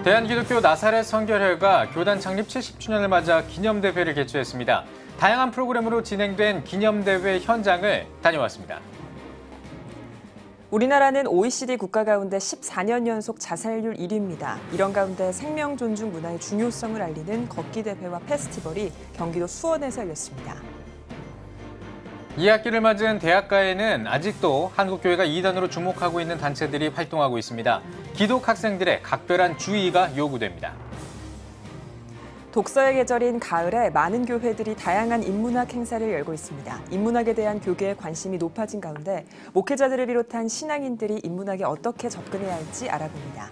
대한기독교 나사렛 선결회가 교단 창립 70주년을 맞아 기념대회를 개최했습니다. 다양한 프로그램으로 진행된 기념대회 현장을 다녀왔습니다. 우리나라는 OECD 국가 가운데 14년 연속 자살률 1위입니다. 이런 가운데 생명 존중 문화의 중요성을 알리는 걷기 대회와 페스티벌이 경기도 수원에서 열렸습니다. 2학기를 맞은 대학가에는 아직도 한국교회가 이단으로 주목하고 있는 단체들이 활동하고 있습니다. 기독 학생들의 각별한 주의가 요구됩니다. 독서의 계절인 가을에 많은 교회들이 다양한 인문학 행사를 열고 있습니다. 인문학에 대한 교계의 관심이 높아진 가운데 목회자들을 비롯한 신앙인들이 인문학에 어떻게 접근해야 할지 알아봅니다.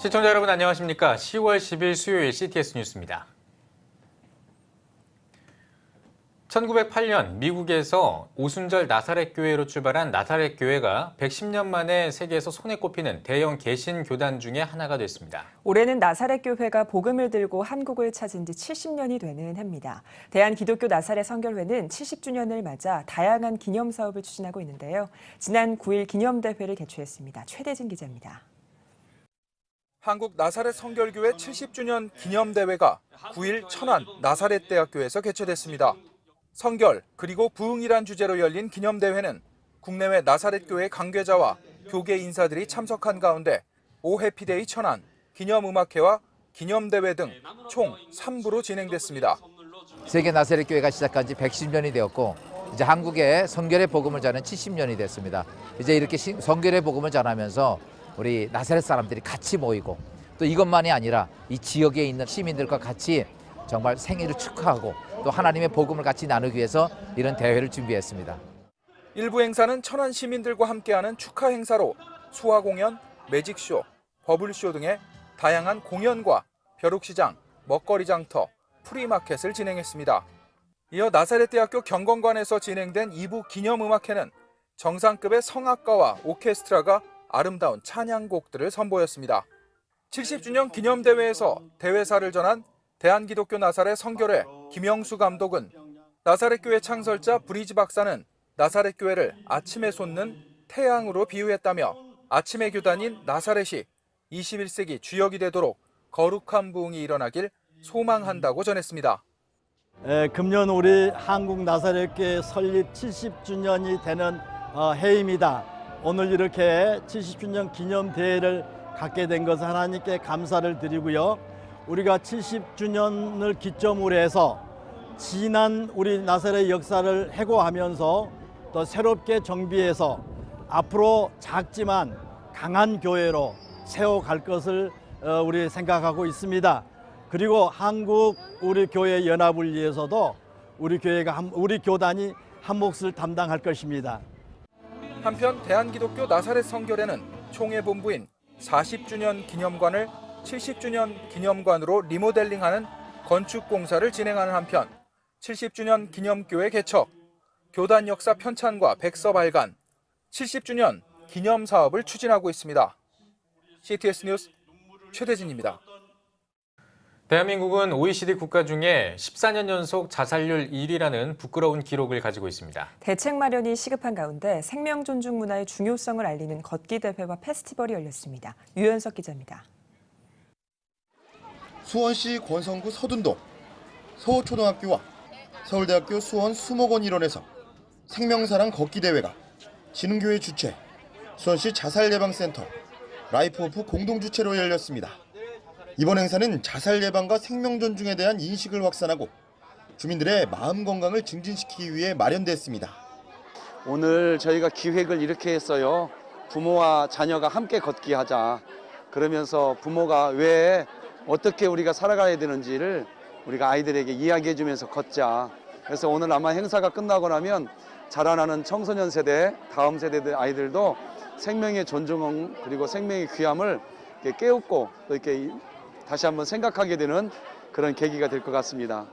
시청자 여러분 안녕하십니까? 10월 10일 수요일 CTS 뉴스입니다. 1908년 미국에서 오순절 나사렛 교회로 출발한 나사렛 교회가 110년 만에 세계에서 손에 꼽히는 대형 개신 교단 중에 하나가 됐습니다. 올해는 나사렛 교회가 복음을 들고 한국을 찾은 지 70년이 되는 해입니다. 대한기독교 나사렛 선결회는 70주년을 맞아 다양한 기념 사업을 추진하고 있는데요. 지난 9일 기념대회를 개최했습니다. 최대진 기자입니다. 한국 나사렛 선결교회 70주년 기념대회가 9일 천안 나사렛대학교에서 개최됐습니다. 선결 그리고 부흥이란 주제로 열린 기념대회는 국내외 나사렛교회 관계자와 교계 인사들이 참석한 가운데 오 해피데이 천안, 기념음악회와 기념대회 등 총 3부로 진행됐습니다. 세계 나사렛교회가 시작한 지 110년이 되었고 이제 한국의 선결의 복음을 전하는 70년이 됐습니다. 이제 이렇게 선결의 복음을 전하면서 우리 나사렛 사람들이 같이 모이고 또 이것만이 아니라 이 지역에 있는 시민들과 같이 정말 생일을 축하하고 또 하나님의 복음을 같이 나누기 위해서 이런 대회를 준비했습니다. 일부 행사는 천안 시민들과 함께하는 축하 행사로 수화 공연, 매직쇼, 버블쇼 등의 다양한 공연과 벼룩시장, 먹거리 장터, 프리마켓을 진행했습니다. 이어 나사렛대학교 경건관에서 진행된 2부 기념음악회는 정상급의 성악가와 오케스트라가 아름다운 찬양곡들을 선보였습니다. 70주년 기념대회에서 대회사를 전한 대한기독교 나사렛 선결회 김영수 감독은 나사렛교회 창설자 브리지 박사는 나사렛교회를 아침에 솟는 태양으로 비유했다며 아침의 교단인 나사렛이 21세기 주역이 되도록 거룩한 부흥이 일어나길 소망한다고 전했습니다. 금년 우리 한국 나사렛교회 설립 70주년이 되는 해입니다. 오늘 이렇게 70주년 기념대회를 갖게 된 것을 하나님께 감사를 드리고요. 우리가 70주년을 기점으로 해서 지난 우리 나사렛 역사를 회고하면서 또 새롭게 정비해서 앞으로 작지만 강한 교회로 세워갈 것을 우리 생각하고 있습니다. 그리고 한국 우리 교회 연합을 위해서도 우리 교단이 한 몫을 담당할 것입니다. 한편 대한기독교 나사렛 선결회는 총회 본부인 40주년 기념관을 70주년 기념관으로 리모델링하는 건축 공사를 진행하는 한편 70주년 기념교회 개척, 교단 역사 편찬과 백서 발간, 70주년 기념 사업을 추진하고 있습니다. CTS 뉴스 최대진입니다. 대한민국은 OECD 국가 중에 14년 연속 자살률 1위라는 부끄러운 기록을 가지고 있습니다. 대책 마련이 시급한 가운데 생명 존중 문화의 중요성을 알리는 걷기 대회와 페스티벌이 열렸습니다. 유현석 기자입니다. 수원시 권성구 서둔동 서호초등학교와 서울대학교 수원 수목원 일원에서 생명사랑 걷기 대회가 진흥교회 주최, 수원시 자살예방센터, 라이프호프 공동주최로 열렸습니다. 이번 행사는 자살 예방과 생명 존중에 대한 인식을 확산하고 주민들의 마음 건강을 증진시키기 위해 마련됐습니다. 오늘 저희가 기획을 이렇게 했어요. 부모와 자녀가 함께 걷기 하자. 그러면서 부모가 왜 어떻게 우리가 살아가야 되는지를 우리가 아이들에게 이야기해 주면서 걷자. 그래서 오늘 아마 행사가 끝나고 나면 자라나는 청소년 세대, 다음 세대 아이들도 생명의 존중 그리고 생명의 귀함을 이렇게 깨우고 또 이렇게 다시 한번 생각하게 되는 그런 계기가 될 것 같습니다.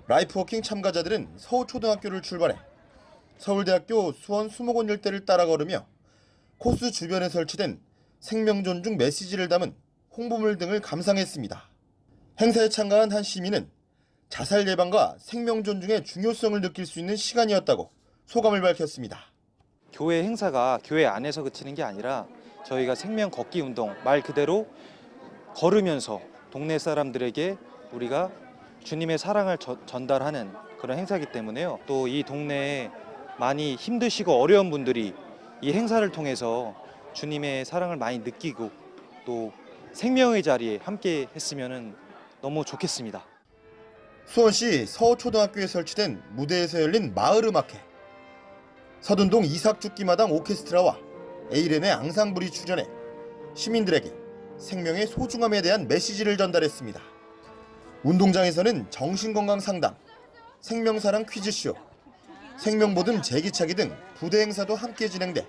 라이프워킹 참가자들은 서호초등학교를 출발해 서울대학교 수원 수목원 일대를 따라 걸으며 코스 주변에 설치된 생명 존중 메시지를 담은 홍보물 등을 감상했습니다. 행사에 참가한 한 시민은 자살 예방과 생명 존중의 중요성을 느낄 수 있는 시간이었다고 소감을 밝혔습니다. 교회 행사가 교회 안에서 그치는 게 아니라 저희가 생명 걷기 운동, 말 그대로 걸으면서 동네 사람들에게 우리가 주님의 사랑을 전달하는 그런 행사이기 때문에요. 또 이 동네에 많이 힘드시고 어려운 분들이 이 행사를 통해서 주님의 사랑을 많이 느끼고 또 생명의 자리에 함께 했으면 너무 좋겠습니다. 수원시 서초등학교에 설치된 무대에서 열린 마을음악회. 서둔동 이삭죽기마당 오케스트라와 에이렌의 앙상블이 출연해 시민들에게 생명의 소중함에 대한 메시지를 전달했습니다. 운동장에서는 정신건강 상담, 생명사랑 퀴즈쇼, 생명보듬 제기차기 등 부대 행사도 함께 진행돼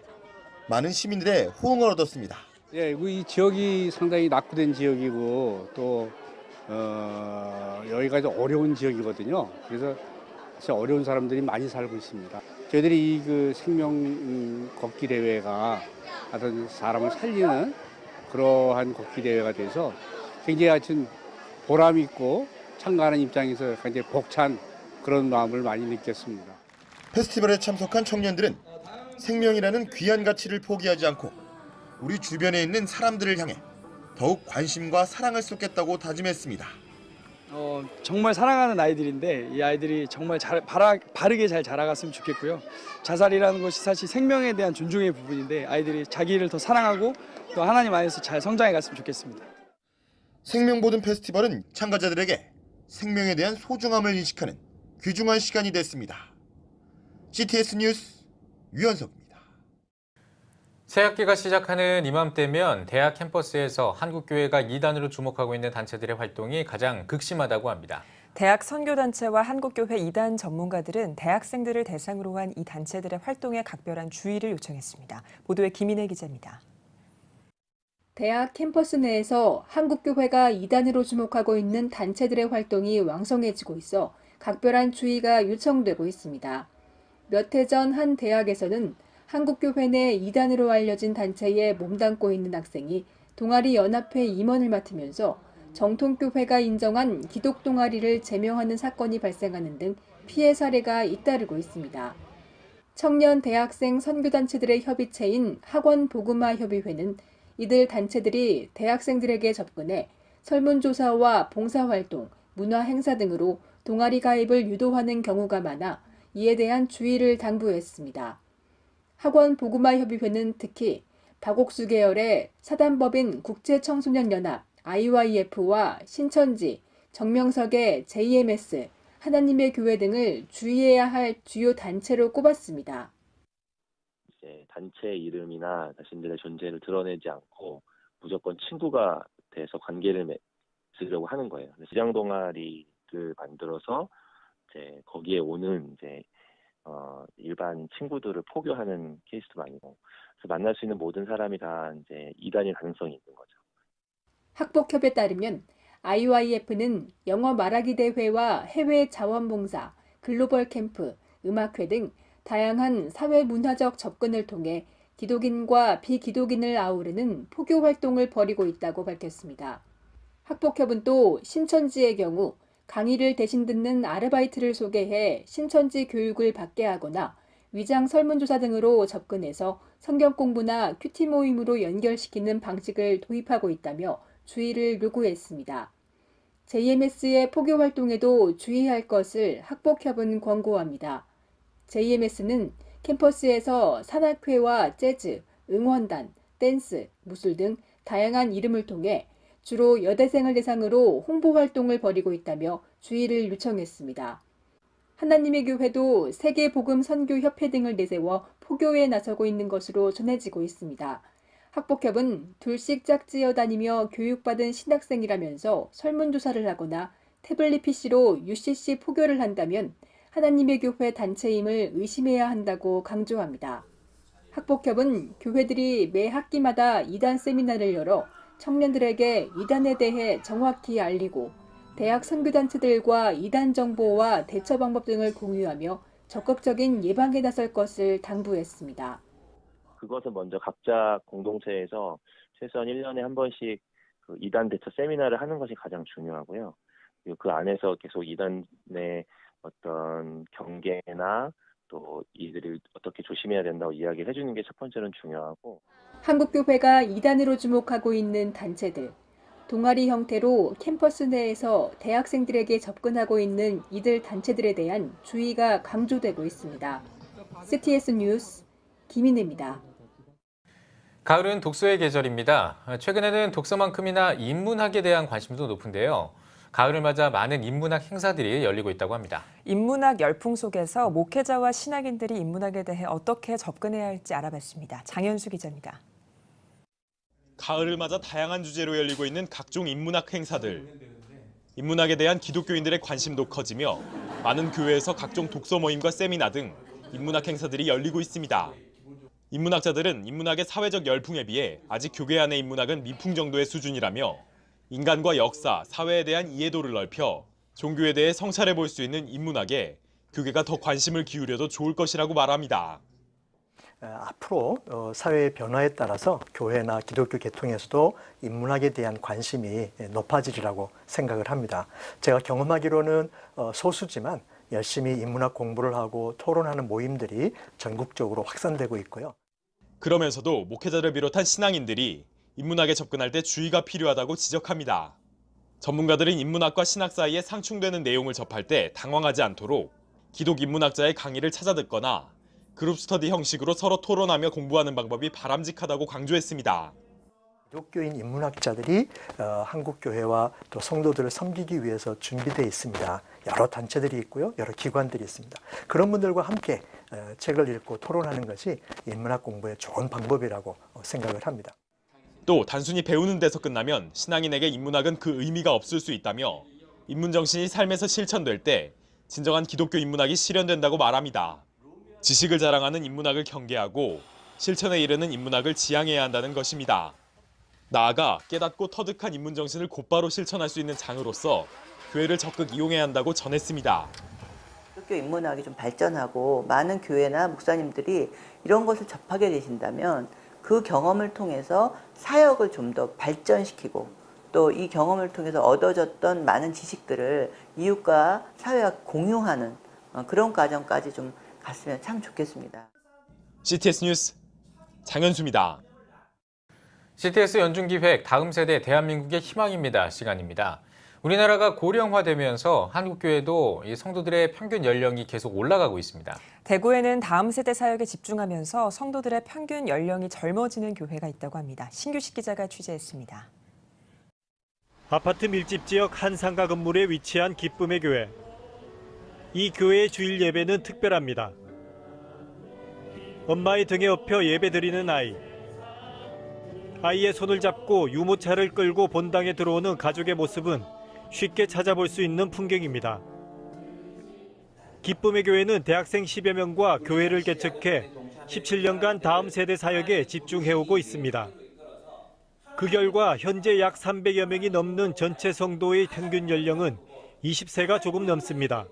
많은 시민들의 호응을 얻었습니다. 예, 이 지역이 상당히 낙후된 지역이고 또 여기가 좀 어려운 지역이거든요. 그래서 진짜 어려운 사람들이 많이 살고 있습니다. 저희들이 이 생명 걷기 대회가 어떤 사람을 살리는 그러한 걷기 대회가 돼서 굉장히 하여튼 보람 있고 참가하는 입장에서 굉장히 벅찬 그런 마음을 많이 느꼈습니다. 페스티벌에 참석한 청년들은 생명이라는 귀한 가치를 포기하지 않고 우리 주변에 있는 사람들을 향해 더욱 관심과 사랑을 쏟겠다고 다짐했습니다. 정말 사랑하는 아이들인데 이 아이들이 정말 바르게 잘 자라갔으면 좋겠고요. 자살이라는 것이 사실 생명에 대한 존중의 부분인데 아이들이 자기를 더 사랑하고 또 하나님 안에서 잘 성장해 갔으면 좋겠습니다. 생명보듬 페스티벌은 참가자들에게 생명에 대한 소중함을 인식하는 귀중한 시간이 됐습니다. GTS 뉴스 유현석입니다. 새학기가 시작하는 이맘때면 대학 캠퍼스에서 한국교회가 이단으로 주목하고 있는 단체들의 활동이 가장 극심하다고 합니다. 대학 선교단체와 한국교회 이단 전문가들은 대학생들을 대상으로 한 이 단체들의 활동에 각별한 주의를 요청했습니다. 보도에 김인혜 기자입니다. 대학 캠퍼스 내에서 한국교회가 이단으로 주목하고 있는 단체들의 활동이 왕성해지고 있어 각별한 주의가 요청되고 있습니다. 몇 해 전 한 대학에서는 한국교회 내 이단으로 알려진 단체에 몸담고 있는 학생이 동아리 연합회 임원을 맡으면서 정통교회가 인정한 기독동아리를 제명하는 사건이 발생하는 등 피해 사례가 잇따르고 있습니다. 청년 대학생 선교단체들의 협의체인 학원복음화협의회는 이들 단체들이 대학생들에게 접근해 설문조사와 봉사활동, 문화행사 등으로 동아리 가입을 유도하는 경우가 많아 이에 대한 주의를 당부했습니다. 학원복음화협의회는 특히 박옥수 계열의 사단법인 국제청소년연합 IYF와 신천지, 정명석의 JMS, 하나님의 교회 등을 주의해야 할 주요 단체로 꼽았습니다. 단체 이름이나 자신들의 존재를 드러내지 않고 무조건 친구가 돼서 관계를 맺으려고 하는 거예요. 지향 동아리를 만들어서 거기에 오는 일반 친구들을 포교하는 케이스도 많고, 그래서 만날 수 있는 모든 사람이 다 이단일 가능성이 있는 거죠. 학복협에 따르면 IYF는 영어 말하기 대회와 해외 자원봉사, 글로벌 캠프, 음악회 등 다양한 사회문화적 접근을 통해 기독인과 비기독인을 아우르는 포교 활동을 벌이고 있다고 밝혔습니다. 학복협은 또 신천지의 경우 강의를 대신 듣는 아르바이트를 소개해 신천지 교육을 받게 하거나 위장 설문조사 등으로 접근해서 성경 공부나 큐티 모임으로 연결시키는 방식을 도입하고 있다며 주의를 요구했습니다. JMS의 포교 활동에도 주의할 것을 학복협은 권고합니다. JMS는 캠퍼스에서 산악회와 재즈, 응원단, 댄스, 무술 등 다양한 이름을 통해 주로 여대생을 대상으로 홍보 활동을 벌이고 있다며 주의를 요청했습니다. 하나님의 교회도 세계복음선교협회 등을 내세워 포교에 나서고 있는 것으로 전해지고 있습니다. 학복협은 둘씩 짝지어 다니며 교육받은 신학생이라면서 설문조사를 하거나 태블릿 PC로 UCC 포교를 한다면 하나님의 교회 단체임을 의심해야 한다고 강조합니다. 학복협은 교회들이 매 학기마다 이단 세미나를 열어 청년들에게 이단에 대해 정확히 알리고 대학 선교단체들과 이단 정보와 대처 방법 등을 공유하며 적극적인 예방에 나설 것을 당부했습니다. 그것은 먼저 각자 공동체에서 최소한 1년에 한 번씩 그 이단 대처 세미나를 하는 것이 가장 중요하고요. 그리고 그 안에서 계속 이단의 어떤 경계나 또 이들이 어떻게 조심해야 된다고 이야기를 해주는 게 첫 번째로는 중요하고. 한국교회가 이단으로 주목하고 있는 단체들, 동아리 형태로 캠퍼스 내에서 대학생들에게 접근하고 있는 이들 단체들에 대한 주의가 강조되고 있습니다. CTS 뉴스 김인혜입니다. 가을은 독서의 계절입니다. 최근에는 독서만큼이나 인문학에 대한 관심도 높은데요. 가을을 맞아 많은 인문학 행사들이 열리고 있다고 합니다. 인문학 열풍 속에서 목회자와 신학인들이 인문학에 대해 어떻게 접근해야 할지 알아봤습니다. 장현수 기자입니다. 가을을 맞아 다양한 주제로 열리고 있는 각종 인문학 행사들. 인문학에 대한 기독교인들의 관심도 커지며 많은 교회에서 각종 독서 모임과 세미나 등 인문학 행사들이 열리고 있습니다. 인문학자들은 인문학의 사회적 열풍에 비해 아직 교계 안의 인문학은 미풍 정도의 수준이라며 인간과 역사, 사회에 대한 이해도를 넓혀 종교에 대해 성찰해 볼 수 있는 인문학에 교계가 더 관심을 기울여도 좋을 것이라고 말합니다. 앞으로 사회의 변화에 따라서 교회나 기독교 계통에서도 인문학에 대한 관심이 높아지리라고 생각을 합니다. 제가 경험하기로는 소수지만 열심히 인문학 공부를 하고 토론하는 모임들이 전국적으로 확산되고 있고요. 그러면서도 목회자를 비롯한 신앙인들이 인문학에 접근할 때 주의가 필요하다고 지적합니다. 전문가들은 인문학과 신학 사이에 상충되는 내용을 접할 때 당황하지 않도록 기독 인문학자의 강의를 찾아 듣거나 그룹 스터디 형식으로 서로 토론하며 공부하는 방법이 바람직하다고 강조했습니다. 기독교인 인문학자들이 한국 교회와 또 성도들을 섬기기 위해서 준비되어 있습니다. 여러 단체들이 있고요, 여러 기관들이 있습니다. 그런 분들과 함께 책을 읽고 토론하는 것이 인문학 공부의 좋은 방법이라고 생각을 합니다. 또 단순히 배우는 데서 끝나면 신앙인에게 인문학은 그 의미가 없을 수 있다며 인문정신이 삶에서 실천될 때 진정한 기독교 인문학이 실현된다고 말합니다. 지식을 자랑하는 인문학을 경계하고 실천에 이르는 인문학을 지향해야 한다는 것입니다. 나아가 깨닫고 터득한 인문정신을 곧바로 실천할 수 있는 장으로서 교회를 적극 이용해야 한다고 전했습니다. 기독교 인문학이 좀 발전하고 많은 교회나 목사님들이 이런 것을 접하게 되신다면 그 경험을 통해서 사역을 좀 더 발전시키고 또 이 경험을 통해서 얻어졌던 많은 지식들을 이웃과 사회와 공유하는 그런 과정까지 좀 갔으면 참 좋겠습니다. CTS 뉴스 장현수입니다. CTS 연중기획 다음 세대 대한민국의 희망입니다. 시간입니다. 우리나라가 고령화되면서 한국교회도 이 성도들의 평균 연령이 계속 올라가고 있습니다. 대구에는 다음 세대 사역에 집중하면서 성도들의 평균 연령이 젊어지는 교회가 있다고 합니다. 신규식 기자가 취재했습니다. 아파트 밀집 지역 한 상가 건물에 위치한 기쁨의 교회. 이 교회의 주일 예배는 특별합니다. 엄마의 등에 업혀 예배드리는 아이. 아이의 손을 잡고 유모차를 끌고 본당에 들어오는 가족의 모습은 쉽게 찾아볼 수 있는 풍경입니다. 기쁨의 교회는 대학생 10여 명과 교회를 개척해 17년간 다음 세대 사역에 집중해오고 있습니다. 그 결과 현재 약 300여 명이 넘는 전체 성도의 평균 연령은 20세가 조금 넘습니다.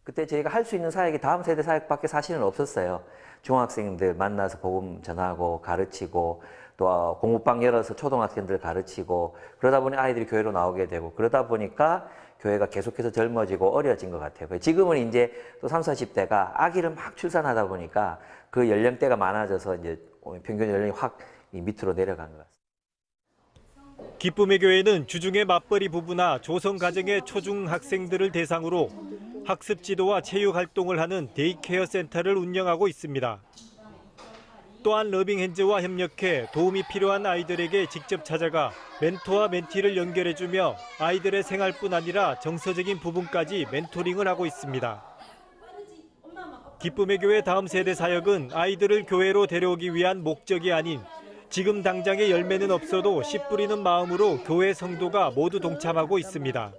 그때 저희가 할 수 있는 사역이 다음 세대 사역밖에 사실은 없었어요. 중학생들 만나서 복음 전하고 가르치고 또 공부방 열어서 초등학생들 가르치고 그러다 보니 아이들이 교회로 나오게 되고 그러다 보니까 교회가 계속해서 젊어지고 어려진 것 같아요. 지금은 이제 또 30, 40대가 아기를 막 출산하다 보니까 그 연령대가 많아져서 이제 평균 연령이 확 밑으로 내려간 것 같습니다. 기쁨의 교회는 주중에 맞벌이 부부나 조성 가정의 초중 학생들을 대상으로 학습 지도와 체육 활동을 하는 데이케어 센터를 운영하고 있습니다. 또한 러빙핸즈와 협력해 도움이 필요한 아이들에게 직접 찾아가 멘토와 멘티를 연결해주며 아이들의 생활뿐 아니라 정서적인 부분까지 멘토링을 하고 있습니다. 기쁨의 교회 다음 세대 사역은 아이들을 교회로 데려오기 위한 목적이 아닌 지금 당장의 열매는 없어도 씨 뿌리는 마음으로 교회 성도가 모두 동참하고 있습니다.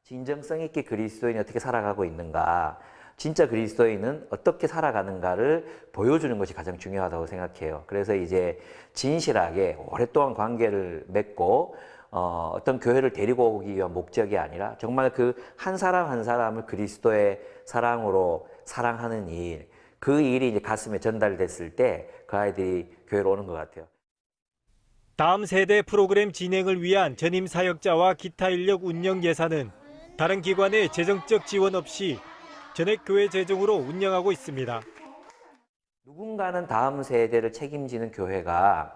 진정성 있게 그리스도인이 어떻게 살아가고 있는가, 진짜 그리스도인은 어떻게 살아가는가를 보여주는 것이 가장 중요하다고 생각해요. 그래서 이제 진실하게 오랫동안 관계를 맺고 어떤 교회를 데리고 오기 위한 목적이 아니라 정말 그 한 사람 한 사람을 그리스도의 사랑으로 사랑하는 일, 그 일이 이제 가슴에 전달됐을 때 그 아이들이 교회로 오는 것 같아요. 다음 세대 프로그램 진행을 위한 전임 사역자와 기타 인력 운영 예산은 다른 기관의 재정적 지원 없이 전액 교회 재정으로 운영하고 있습니다. 누군가는 다음 세대를 책임지는 교회가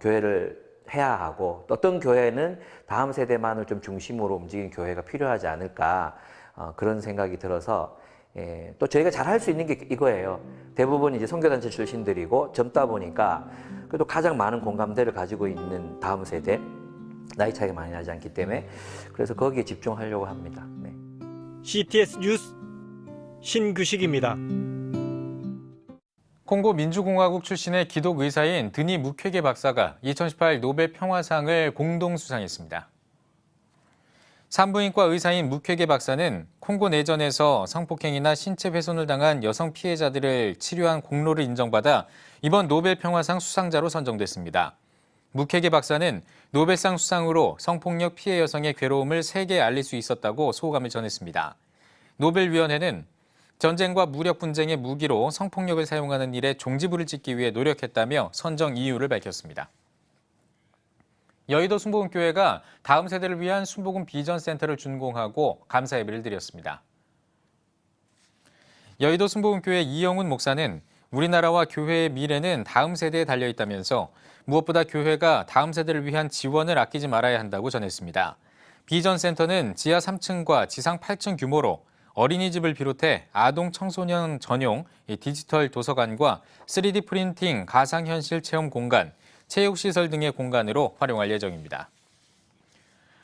교회를 해야 하고, 또 어떤 교회는 다음 세대만을 좀 중심으로 움직이는 교회가 필요하지 않을까, 그런 생각이 들어서 또 저희가 잘 할 수 있는 게 이거예요. 대부분 이제 선교단체 출신들이고 젊다 보니까 그래도 가장 많은 공감대를 가지고 있는 다음 세대, 나이 차이가 많이 나지 않기 때문에 그래서 거기에 집중하려고 합니다. 네. CTS 뉴스 신규식입니다. 콩고 민주공화국 출신의 기독 의사인 드니 무퀘게 박사가 2018 노벨 평화상을 공동 수상했습니다. 산부인과 의사인 무퀘게 박사는 콩고 내전에서 성폭행이나 신체 훼손을 당한 여성 피해자들을 치료한 공로를 인정받아 이번 노벨 평화상 수상자로 선정됐습니다. 무퀘게 박사는 노벨상 수상으로 성폭력 피해 여성의 괴로움을 세계에 알릴 수 있었다고 소감을 전했습니다. 노벨위원회는 전쟁과 무력 분쟁의 무기로 성폭력을 사용하는 일에 종지부를 찍기 위해 노력했다며 선정 이유를 밝혔습니다. 여의도 순복음교회가 다음 세대를 위한 순복음 비전 센터를 준공하고 감사 예배를 드렸습니다. 여의도 순복음교회 이영훈 목사는 우리나라와 교회의 미래는 다음 세대에 달려있다면서 무엇보다 교회가 다음 세대를 위한 지원을 아끼지 말아야 한다고 전했습니다. 비전 센터는 지하 3층과 지상 8층 규모로 어린이집을 비롯해 아동 청소년 전용 디지털 도서관과 3D 프린팅 가상현실 체험 공간, 체육시설 등의 공간으로 활용할 예정입니다.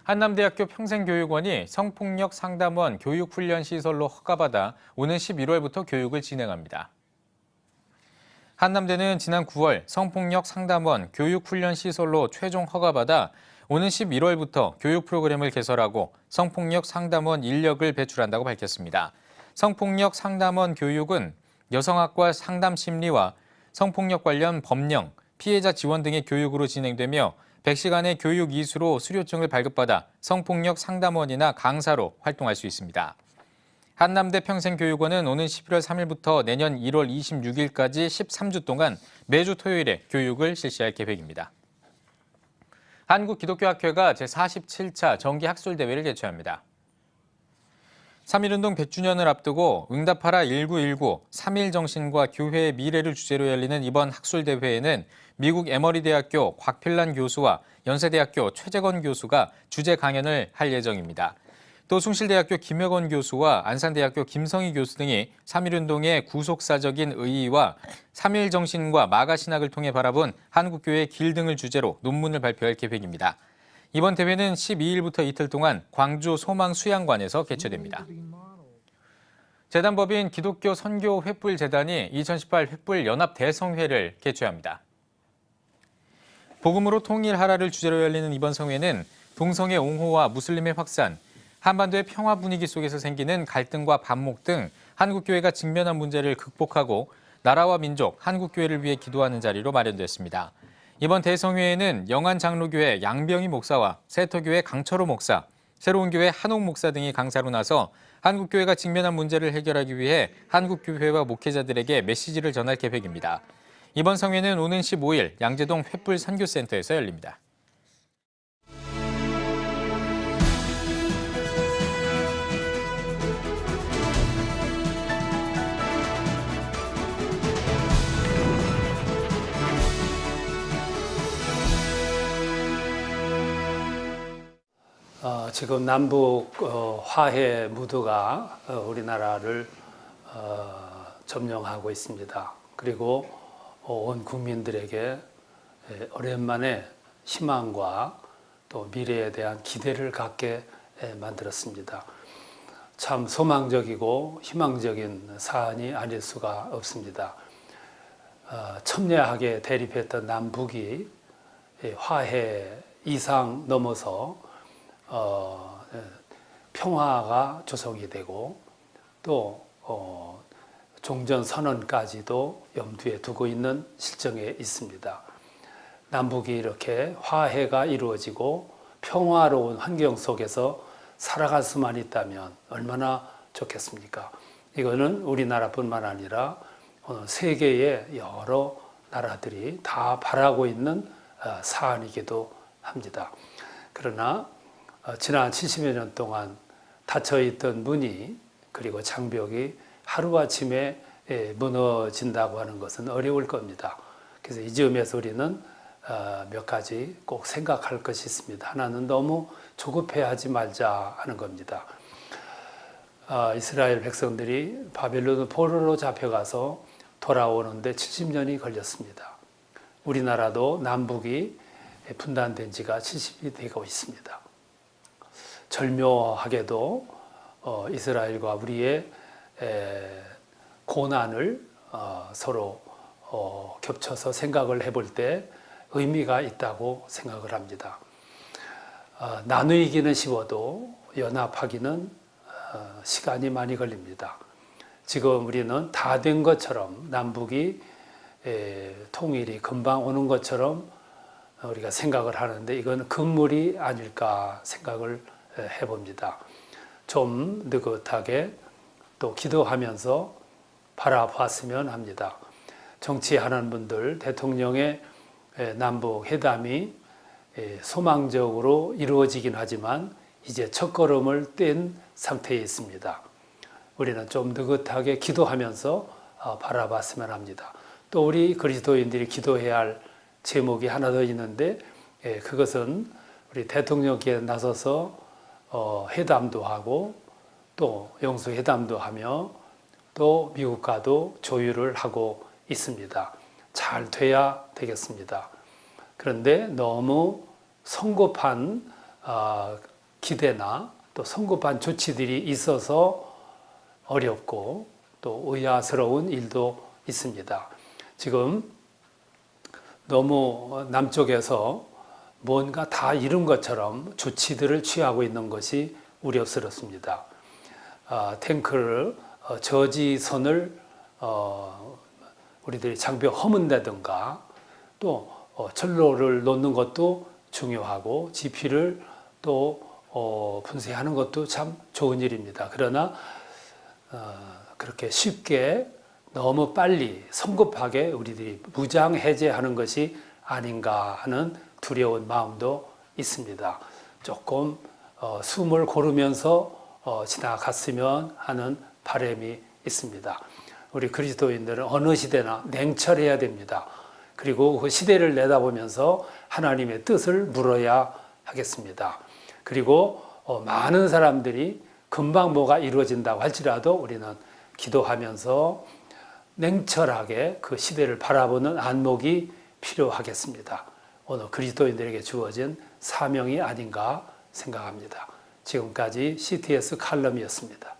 한남대학교 평생교육원이 성폭력 상담원 교육훈련시설로 허가받아 오는 11월부터 교육을 진행합니다. 한남대는 지난 9월 성폭력 상담원 교육훈련시설로 최종 허가받아 오는 11월부터 교육 프로그램을 개설하고 성폭력 상담원 인력을 배출한다고 밝혔습니다. 성폭력 상담원 교육은 여성학과 상담심리와 성폭력 관련 법령, 피해자 지원 등의 교육으로 진행되며 100시간의 교육 이수로 수료증을 발급받아 성폭력 상담원이나 강사로 활동할 수 있습니다. 한남대 평생교육원은 오는 11월 3일부터 내년 1월 26일까지 13주 동안 매주 토요일에 교육을 실시할 계획입니다. 한국기독교학회가 제47차 정기학술대회를 개최합니다. 3.1운동 100주년을 앞두고 응답하라 1919, 3.1정신과 교회의 미래를 주제로 열리는 이번 학술대회에는 미국 에머리 대학교 곽필란 교수와 연세대학교 최재건 교수가 주제 강연을 할 예정입니다. 또 숭실대학교 김혁원 교수와 안산대학교 김성희 교수 등이 3.1운동의 구속사적인 의의와 3.1정신과 마가신학을 통해 바라본 한국교회의 길 등을 주제로 논문을 발표할 계획입니다. 이번 대회는 12일부터 이틀 동안 광주 소망수양관에서 개최됩니다. 재단법인 기독교 선교 횃불재단이 2018 횃불 연합 대성회를 개최합니다. 복음으로 통일하라를 주제로 열리는 이번 성회는 동성애 옹호와 무슬림의 확산, 한반도의 평화 분위기 속에서 생기는 갈등과 반목 등 한국교회가 직면한 문제를 극복하고 나라와 민족, 한국교회를 위해 기도하는 자리로 마련됐습니다. 이번 대성회에는 영안장로교회 양병희 목사와 세터교회 강철호 목사, 새로운교회 한옥 목사 등이 강사로 나서 한국교회가 직면한 문제를 해결하기 위해 한국교회와 목회자들에게 메시지를 전할 계획입니다. 이번 성회는 오는 15일 양재동 횃불 선교센터에서 열립니다. 지금 남북 화해 무드가 우리나라를 점령하고 있습니다. 그리고 온 국민들에게 오랜만에 희망과 또 미래에 대한 기대를 갖게 만들었습니다. 참 소망적이고 희망적인 사안이 아닐 수가 없습니다. 첨예하게 대립했던 남북이 화해 이상 넘어서 평화가 조성이 되고 또 종전선언까지도 염두에 두고 있는 실정에 있습니다. 남북이 이렇게 화해가 이루어지고 평화로운 환경 속에서 살아갈 수만 있다면 얼마나 좋겠습니까? 이거는 우리나라뿐만 아니라 세계의 여러 나라들이 다 바라고 있는 사안이기도 합니다. 그러나 지난 70여 년 동안 닫혀있던 문이 그리고 장벽이 하루아침에 무너진다고 하는 것은 어려울 겁니다. 그래서 이 점에서 우리는 몇 가지 꼭 생각할 것이 있습니다. 하나는 너무 조급해하지 말자 하는 겁니다. 이스라엘 백성들이 바벨론 포로로 잡혀가서 돌아오는데 70년이 걸렸습니다. 우리나라도 남북이 분단된 지가 70이 되고 있습니다. 절묘하게도 이스라엘과 우리의 고난을 서로 겹쳐서 생각을 해볼 때 의미가 있다고 생각을 합니다. 나누기는 쉬워도 연합하기는 시간이 많이 걸립니다. 지금 우리는 다 된 것처럼 남북이 통일이 금방 오는 것처럼 우리가 생각을 하는데 이건 금물이 아닐까 생각을 해봅니다. 좀 느긋하게 또 기도하면서 바라봤으면 합니다. 정치하는 분들 대통령의 남북 회담이 소망적으로 이루어지긴 하지만 이제 첫걸음을 뗀 상태에 있습니다. 우리는 좀 느긋하게 기도하면서 바라봤으면 합니다. 또 우리 그리스도인들이 기도해야 할 제목이 하나 더 있는데 그것은 우리 대통령께 나서서 회담도 하고 또 영수회담도 하며 또 미국과도 조율을 하고 있습니다. 잘 돼야 되겠습니다. 그런데 너무 성급한 기대나 또 성급한 조치들이 있어서 어렵고 또 의아스러운 일도 있습니다. 지금 너무 남쪽에서 뭔가 다 이룬 것처럼 조치들을 취하고 있는 것이 우려스럽습니다. 탱크를 저지선을 우리들이 장벽 허문다든가 또 철로를 놓는 것도 중요하고 지피를 또 분쇄하는 것도 참 좋은 일입니다. 그러나 그렇게 쉽게 너무 빨리 성급하게 우리들이 무장 해제하는 것이 아닌가 하는 두려운 마음도 있습니다. 조금 숨을 고르면서 지나갔으면 하는 바람이 있습니다. 우리 그리스도인들은 어느 시대나 냉철해야 됩니다. 그리고 그 시대를 내다보면서 하나님의 뜻을 물어야 하겠습니다. 그리고 많은 사람들이 금방 뭐가 이루어진다고 할지라도 우리는 기도하면서 냉철하게 그 시대를 바라보는 안목이 필요하겠습니다. 오늘 그리스도인들에게 주어진 사명이 아닌가 생각합니다. 지금까지 CTS 칼럼이었습니다.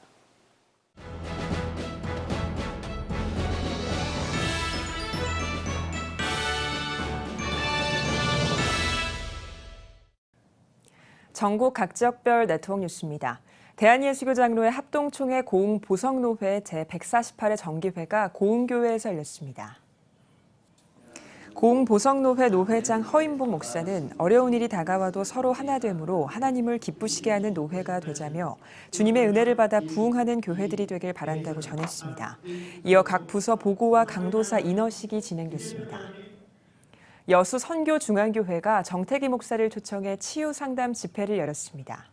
전국 각지역별 네트워크 뉴스입니다. 대한예수교 장로회 합동총회 고흥보성노회 제148회 정기회가 고흥교회에서 열렸습니다. 고흥보성노회 노회장 허인복 목사는 어려운 일이 다가와도 서로 하나됨으로 하나님을 기쁘시게 하는 노회가 되자며 주님의 은혜를 받아 부흥하는 교회들이 되길 바란다고 전했습니다. 이어 각 부서 보고와 강도사 인허식이 진행됐습니다. 여수 선교중앙교회가 정태기 목사를 초청해 치유상담 집회를 열었습니다.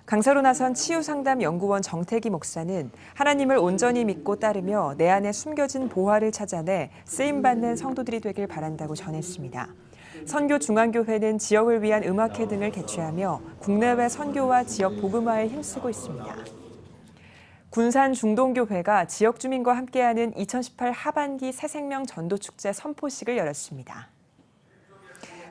강사로 나선 치유상담연구원 정태기 목사는 하나님을 온전히 믿고 따르며 내 안에 숨겨진 보화를 찾아내 쓰임받는 성도들이 되길 바란다고 전했습니다. 선교중앙교회는 지역을 위한 음악회 등을 개최하며 국내외 선교와 지역 복음화에 힘쓰고 있습니다. 군산중동교회가 지역 주민과 함께하는 2018 하반기 새생명 전도축제 선포식을 열었습니다.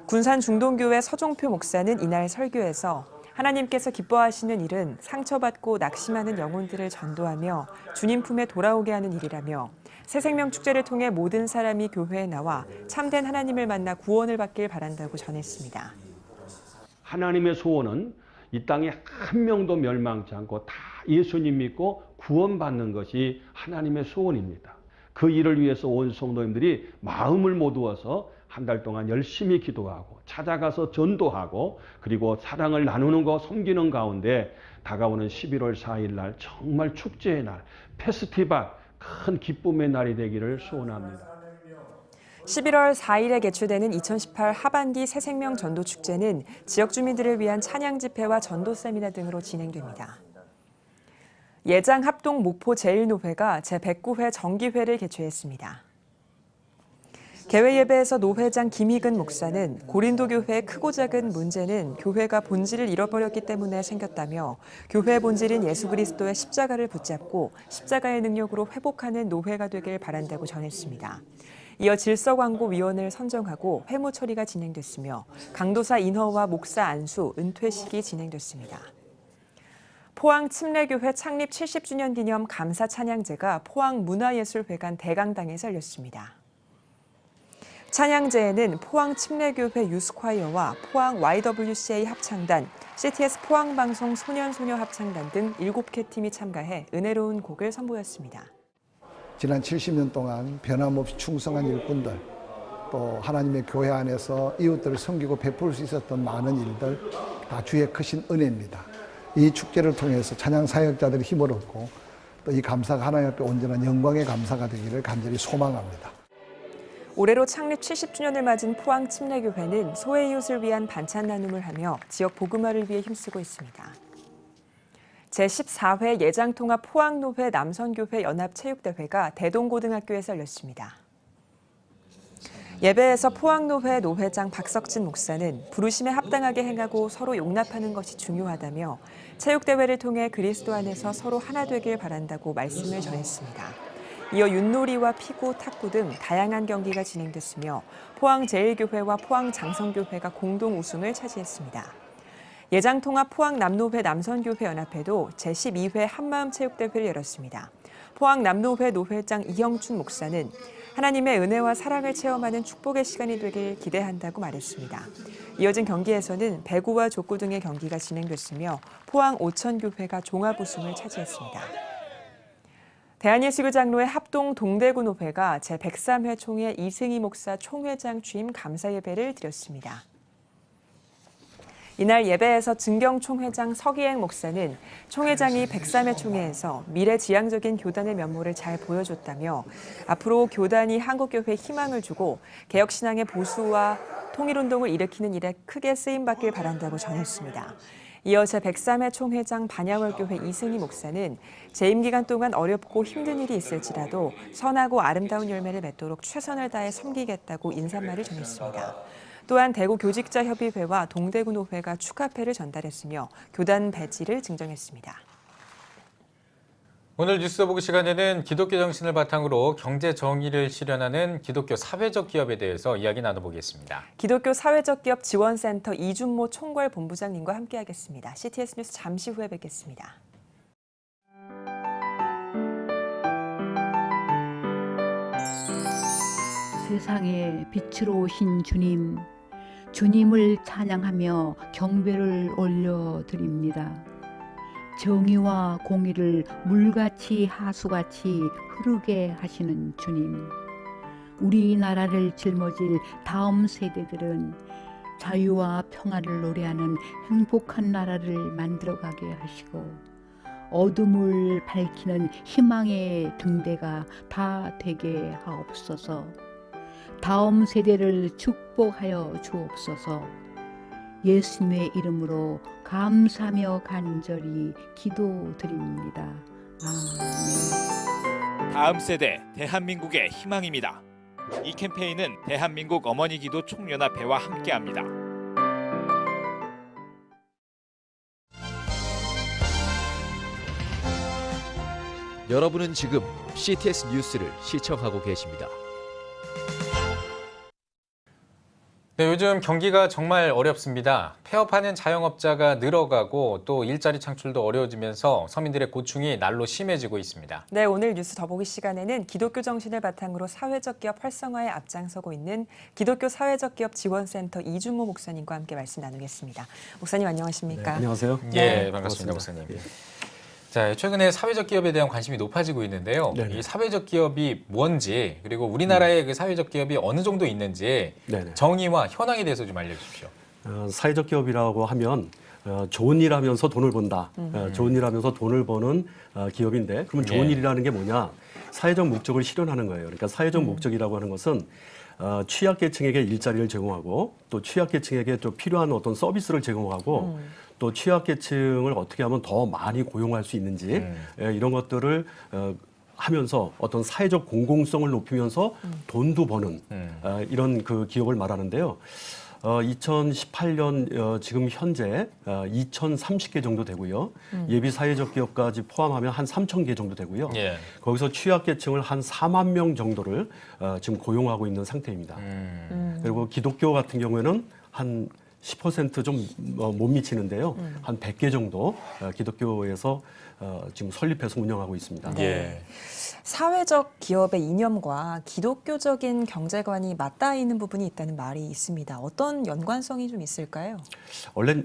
군산중동교회 서종표 목사는 이날 설교에서 하나님께서 기뻐하시는 일은 상처받고 낙심하는 영혼들을 전도하며 주님 품에 돌아오게 하는 일이라며 새생명 축제를 통해 모든 사람이 교회에 나와 참된 하나님을 만나 구원을 받길 바란다고 전했습니다. 하나님의 소원은 이 땅에 한 명도 멸망치 않고 다 예수님 믿고 구원받는 것이 하나님의 소원입니다. 그 일을 위해서 온 성도님들이 마음을 모두어서 한 달 동안 열심히 기도하고 찾아가서 전도하고 그리고 사랑을 나누는 거 섬기는 가운데 다가오는 11월 4일 날 정말 축제의 날, 페스티벌, 큰 기쁨의 날이 되기를 소원합니다. 11월 4일에 개최되는 2018 하반기 새생명 전도축제는 지역 주민들을 위한 찬양 집회와 전도 세미나 등으로 진행됩니다. 예장 합동 목포 제1노회가 제109회 정기회를 개최했습니다. 개회 예배에서 노회장 김희근 목사는 고린도 교회의 크고 작은 문제는 교회가 본질을 잃어버렸기 때문에 생겼다며 교회의 본질은 예수 그리스도의 십자가를 붙잡고 십자가의 능력으로 회복하는 노회가 되길 바란다고 전했습니다. 이어 질서광고위원을 선정하고 회무 처리가 진행됐으며 강도사 인허와 목사 안수, 은퇴식이 진행됐습니다. 포항 침례교회 창립 70주년 기념 감사 찬양제가 포항문화예술회관 대강당에서 열렸습니다. 찬양제에는 포항 침례교회 유스콰이어와 포항 YWCA 합창단, CTS 포항방송 소년소녀 합창단 등 7개 팀이 참가해 은혜로운 곡을 선보였습니다. 지난 70년 동안 변함없이 충성한 일꾼들, 또 하나님의 교회 안에서 이웃들을 섬기고 베풀 수 있었던 많은 일들 다 주의 크신 은혜입니다. 이 축제를 통해서 찬양 사역자들이 힘을 얻고 또 이 감사가 하나님 앞에 온전한 영광의 감사가 되기를 간절히 소망합니다. 올해로 창립 70주년을 맞은 포항 침례교회는 소외 이웃을 위한 반찬 나눔을 하며 지역 복음화를 위해 힘쓰고 있습니다. 제14회 예장통합 포항노회 남선교회 연합체육대회가 대동고등학교에서 열렸습니다. 예배에서 포항노회 노회장 박석진 목사는 부르심에 합당하게 행하고 서로 용납하는 것이 중요하다며 체육대회를 통해 그리스도 안에서 서로 하나 되길 바란다고 말씀을 전했습니다. 이어 윷놀이와 피구, 탁구 등 다양한 경기가 진행됐으며 포항-제1교회와 포항장성교회가 공동 우승을 차지했습니다. 예장통합 포항남노회 남선교회 연합회도 제12회 한마음체육대회를 열었습니다. 포항남노회 노회장 이형춘 목사는 하나님의 은혜와 사랑을 체험하는 축복의 시간이 되길 기대한다고 말했습니다. 이어진 경기에서는 배구와 족구 등의 경기가 진행됐으며 포항 오천교회가 종합 우승을 차지했습니다. 대한예수교 장로회 합동 동대구 노회가 제103회 총회 이승희 목사 총회장 취임 감사 예배를 드렸습니다. 이날 예배에서 증경 총회장 서기행 목사는 총회장이 103회 총회에서 미래지향적인 교단의 면모를 잘 보여줬다며 앞으로 교단이 한국교회에 희망을 주고 개혁신앙의 보수와 통일운동을 일으키는 일에 크게 쓰임받길 바란다고 전했습니다. 이어 제103회 총회장 반야월교회 이승희 목사는 재임 기간 동안 어렵고 힘든 일이 있을지라도 선하고 아름다운 열매를 맺도록 최선을 다해 섬기겠다고 인사말을 전했습니다. 또한 대구교직자협의회와 동대구노회가 축하패를 전달했으며 교단 배지를 증정했습니다. 오늘 뉴스 보기 시간에는 기독교 정신을 바탕으로 경제 정의를 실현하는 기독교 사회적 기업에 대해서 이야기 나눠보겠습니다. 기독교 사회적 기업 지원센터 이준모 총괄 본부장님과 함께하겠습니다. CTS 뉴스 잠시 후에 뵙겠습니다. 세상에 빛으로 오신 주님, 주님을 찬양하며 경배를 올려드립니다. 정의와 공의를 물같이 하수같이 흐르게 하시는 주님, 우리나라를 짊어질 다음 세대들은 자유와 평화를 노래하는 행복한 나라를 만들어가게 하시고 어둠을 밝히는 희망의 등대가 다 되게 하옵소서. 다음 세대를 축복하여 주옵소서. 예수님의 이름으로 감사하며 간절히 기도드립니다. 아멘. 다음 세대 대한민국의 희망입니다. 이 캠페인은 대한민국 어머니 기도 총연합회와 함께합니다. 여러분은 지금 CTS 뉴스를 시청하고 계십니다. 네, 요즘 경기가 정말 어렵습니다. 폐업하는 자영업자가 늘어가고 또 일자리 창출도 어려워지면서 서민들의 고충이 날로 심해지고 있습니다. 네, 오늘 뉴스 더보기 시간에는 기독교 정신을 바탕으로 사회적 기업 활성화에 앞장서고 있는 기독교 사회적 기업 지원센터 이준모 목사님과 함께 말씀 나누겠습니다. 목사님 안녕하십니까? 네, 안녕하세요. 예, 반갑습니다, 목사님. 자, 최근에 사회적 기업에 대한 관심이 높아지고 있는데요. 네네. 이 사회적 기업이 뭔지 그리고 우리나라의 그 사회적 기업이 어느 정도 있는지 네네. 정의와 현황에 대해서 좀 알려주십시오. 사회적 기업이라고 하면 좋은 일 하면서 돈을 번다. 좋은 일 하면서 돈을 버는 기업인데 그러면 좋은 네. 일이라는 게 뭐냐? 사회적 목적을 실현하는 거예요. 그러니까 사회적 목적이라고 하는 것은 취약계층에게 일자리를 제공하고 또 취약계층에게 또 필요한 어떤 서비스를 제공하고 또 취약계층을 어떻게 하면 더 많이 고용할 수 있는지 이런 것들을 하면서 어떤 사회적 공공성을 높이면서 돈도 버는 이런 그 기업을 말하는데요. 2018년 지금 현재 2,030개 정도 되고요. 예비 사회적 기업까지 포함하면 한 3,000개 정도 되고요. 예. 거기서 취약계층을 한 4만 명 정도를 지금 고용하고 있는 상태입니다. 그리고 기독교 같은 경우에는 한 10% 좀 못 미치는데요. 한 100개 정도 기독교에서 지금 설립해서 운영하고 있습니다. 예. 사회적 기업의 이념과 기독교적인 경제관이 맞닿아 있는 부분이 있다는 말이 있습니다. 어떤 연관성이 좀 있을까요? 원래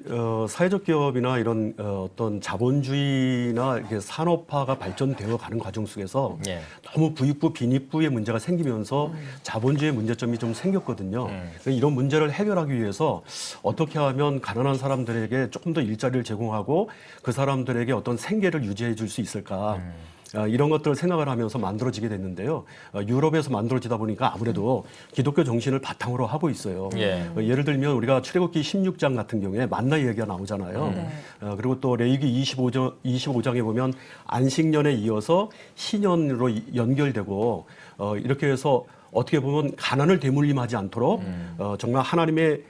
사회적 기업이나 이런 어떤 자본주의나 이렇게 산업화가 발전되어 가는 과정 속에서 예. 너무 부익부 빈익부의 문제가 생기면서 자본주의의 문제점이 좀 생겼거든요. 이런 문제를 해결하기 위해서 어떻게 하면 가난한 사람들에게 조금 더 일자리를 제공하고 그 사람들에게 어떤 생계를 유지해 줄 수 있을까. 이런 것들을 생각을 하면서 만들어지게 됐는데요. 유럽에서 만들어지다 보니까 아무래도 기독교 정신을 바탕으로 하고 있어요. 예. 예를 들면 우리가 출애굽기 16장 같은 경우에 만나 얘기가 나오잖아요. 그리고 또 레위기 25장에 보면 안식년에 이어서 희년으로 연결되고 이렇게 해서 어떻게 보면 가난을 대물림하지 않도록 정말 하나님의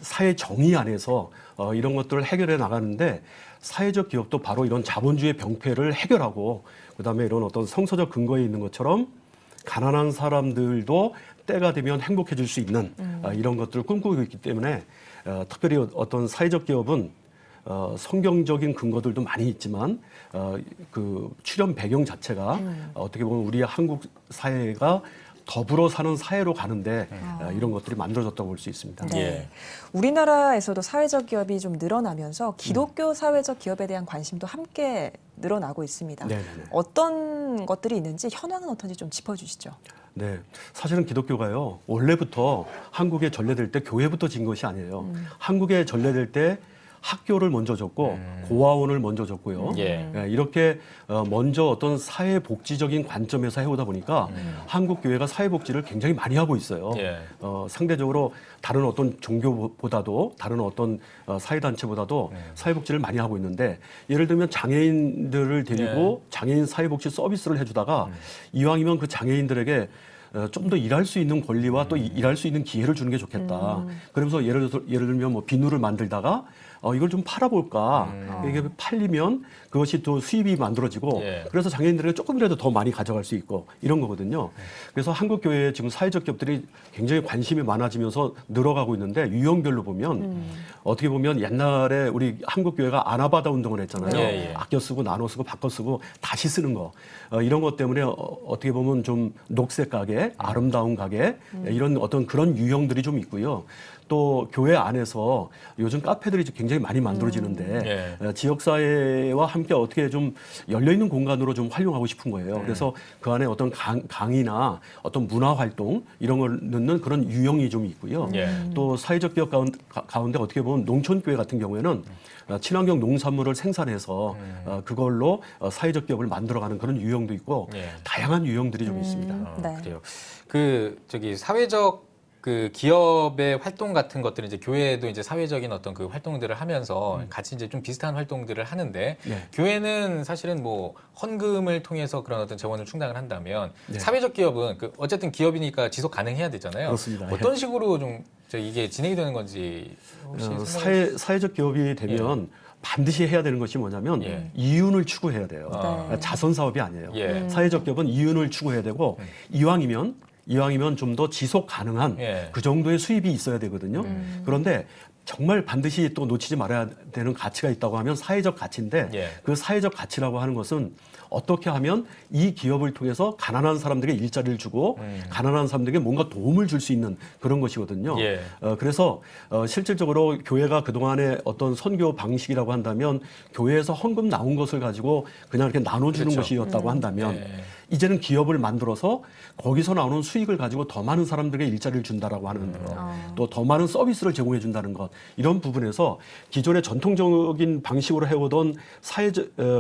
사회 정의 안에서 이런 것들을 해결해 나가는데 사회적 기업도 바로 이런 자본주의 병폐를 해결하고 그다음에 이런 어떤 성서적 근거에 있는 것처럼 가난한 사람들도 때가 되면 행복해질 수 있는 이런 것들을 꿈꾸고 있기 때문에 특별히 어떤 사회적 기업은 성경적인 근거들도 많이 있지만 그 출현 배경 자체가 어떻게 보면 우리 한국 사회가 더불어 사는 사회로 가는데 이런 것들이 만들어졌다고 볼 수 있습니다. 네. 우리나라에서도 사회적 기업이 좀 늘어나면서 기독교 사회적 기업에 대한 관심도 함께 늘어나고 있습니다. 네네네. 어떤 것들이 있는지 현황은 어떤지 좀 짚어주시죠. 네, 사실은 기독교가요 원래부터 한국에 전래될 때 교회부터 진 것이 아니에요. 한국에 전래될 때 학교를 먼저 줬고 고아원을 먼저 줬고요. 이렇게 먼저 어떤 사회복지적인 관점에서 해오다 보니까 한국 교회가 사회복지를 굉장히 많이 하고 있어요. 상대적으로 다른 어떤 종교보다도 다른 어떤 사회단체보다도 사회복지를 많이 하고 있는데 예를 들면 장애인들을 데리고 장애인 사회복지 서비스를 해주다가 이왕이면 그 장애인들에게 좀 더 일할 수 있는 권리와 또 일할 수 있는 기회를 주는 게 좋겠다. 그러면서 예를 들면 뭐 비누를 만들다가 이걸 좀 팔아볼까. 이게 팔리면 그것이 또 수입이 만들어지고 그래서 장애인들에게 조금이라도 더 많이 가져갈 수 있고 이런 거거든요. 그래서 한국 교회에 지금 사회적 기업들이 굉장히 관심이 많아지면서 늘어가고 있는데 유형별로 보면 어떻게 보면 옛날에 우리 한국 교회가 아나바다 운동을 했잖아요. 아껴 쓰고 나눠 쓰고 바꿔 쓰고 다시 쓰는 거 이런 것 때문에 어떻게 보면 좀 녹색 가게, 아름다운 가게 이런 어떤 그런 유형들이 좀 있고요. 또 교회 안에서 요즘 카페들이 굉장히 많이 만들어지는데 지역사회와 함께 어떻게 좀 열려있는 공간으로 좀 활용하고 싶은 거예요. 그래서 그 안에 어떤 강의나 어떤 문화활동 이런 걸 넣는 그런 유형이 좀 있고요. 또 사회적 기업 가운데 어떻게 보면 농촌교회 같은 경우에는 친환경 농산물을 생산해서 그걸로 사회적 기업을 만들어가는 그런 유형도 있고 다양한 유형들이 좀 있습니다. 그래요. 사회적 그 기업의 활동 같은 것들은 이제 교회도 이제 사회적인 어떤 그 활동들을 하면서 같이 이제 좀 비슷한 활동들을 하는데 교회는 사실은 뭐 헌금을 통해서 그런 어떤 재원을 충당을 한다면 사회적 기업은 그 어쨌든 기업이니까 지속 가능해야 되잖아요. 그렇습니다. 어떤 식으로 좀 이게 진행이 되는 건지 혹시 사회적 기업이 되면 반드시 해야 되는 것이 뭐냐면 이윤을 추구해야 돼요. 자선 사업이 아니에요. 사회적 기업은 이윤을 추구해야 되고 이왕이면 좀 더 지속 가능한 그 정도의 수입이 있어야 되거든요. 그런데 정말 반드시 또 놓치지 말아야 되는 가치가 있다고 하면 사회적 가치인데 그 사회적 가치라고 하는 것은 어떻게 하면 이 기업을 통해서 가난한 사람들에게 일자리를 주고 가난한 사람들에게 뭔가 도움을 줄 수 있는 그런 것이거든요. 그래서 실질적으로 교회가 그동안의 어떤 선교 방식이라고 한다면 교회에서 헌금 나온 것을 가지고 그냥 이렇게 나눠주는 것이었다고 한다면 이제는 기업을 만들어서 거기서 나오는 수익을 가지고 더 많은 사람들에게 일자리를 준다라고 하는 것, 또 더 많은 서비스를 제공해 준다는 것, 이런 부분에서 기존의 전통적인 방식으로 해오던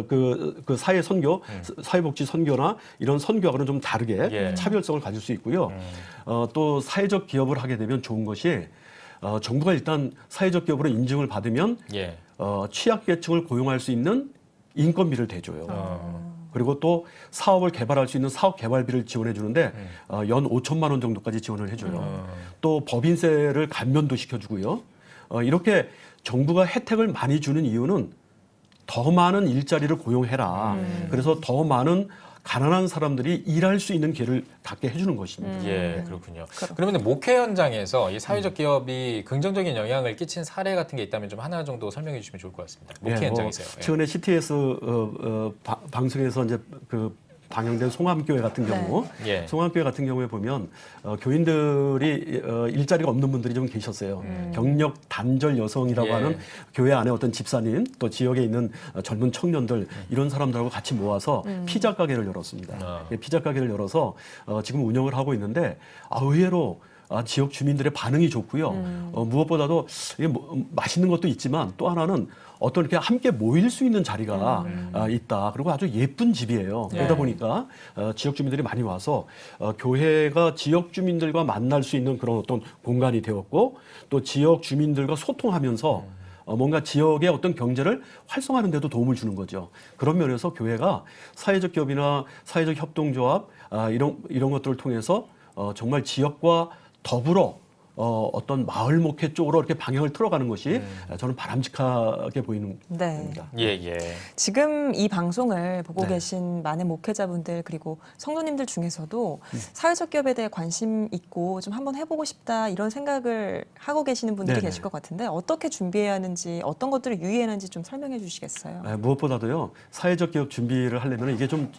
그 사회 선교, 사회복지 선교나 이런 선교하고는 좀 다르게 차별성을 가질 수 있고요. 또 사회적 기업을 하게 되면 좋은 것이 정부가 일단 사회적 기업으로 인증을 받으면 취약계층을 고용할 수 있는 인건비를 대줘요. 그리고 또 사업을 개발할 수 있는 사업 개발비를 지원해 주는데 연 5천만 원 정도까지 지원을 해줘요. 또 법인세를 감면도 시켜주고요. 이렇게 정부가 혜택을 많이 주는 이유는 더 많은 일자리를 고용해라. 그래서 더 많은 가난한 사람들이 일할 수 있는 기회를 갖게 해주는 것입니다. 예, 그렇군요. 그러면 목회 현장에서 이 사회적 기업이 긍정적인 영향을 끼친 사례 같은 게 있다면 좀 하나 정도 설명해 주시면 좋을 것 같습니다. 목회 현장에서요. 최근에 CTS 방송에서 이제 그 방영된 송암교회 같은 경우, 송암교회 같은 경우에 보면 교인들이 일자리가 없는 분들이 좀 계셨어요. 경력 단절 여성이라고 하는 교회 안에 어떤 집사님, 또 지역에 있는 젊은 청년들 이런 사람들하고 같이 모아서 피자 가게를 열었습니다. 피자 가게를 열어서 지금 운영을 하고 있는데 의외로 지역 주민들의 반응이 좋고요. 무엇보다도 이게 맛있는 것도 있지만 또 하나는 어떤 이렇게 함께 모일 수 있는 자리가 있다. 그리고 아주 예쁜 집이에요. 그러다 보니까 지역 주민들이 많이 와서 교회가 지역 주민들과 만날 수 있는 그런 어떤 공간이 되었고 또 지역 주민들과 소통하면서 뭔가 지역의 어떤 경제를 활성화하는 데도 도움을 주는 거죠. 그런 면에서 교회가 사회적 기업이나 사회적 협동조합 이런 것들을 통해서 정말 지역과 더불어 어떤 마을 목회 쪽으로 이렇게 방향을 틀어가는 것이 저는 바람직하게 보이는 겁니다. 지금 이 방송을 보고 계신 많은 목회자분들 그리고 성도님들 중에서도 사회적 기업에 대해 관심 있고 좀 한번 해보고 싶다 이런 생각을 하고 계시는 분들이 계실 것 같은데 어떻게 준비해야 하는지 어떤 것들을 유의해야 하는지 좀 설명해 주시겠어요? 무엇보다도요. 사회적 기업 준비를 하려면 이게 좀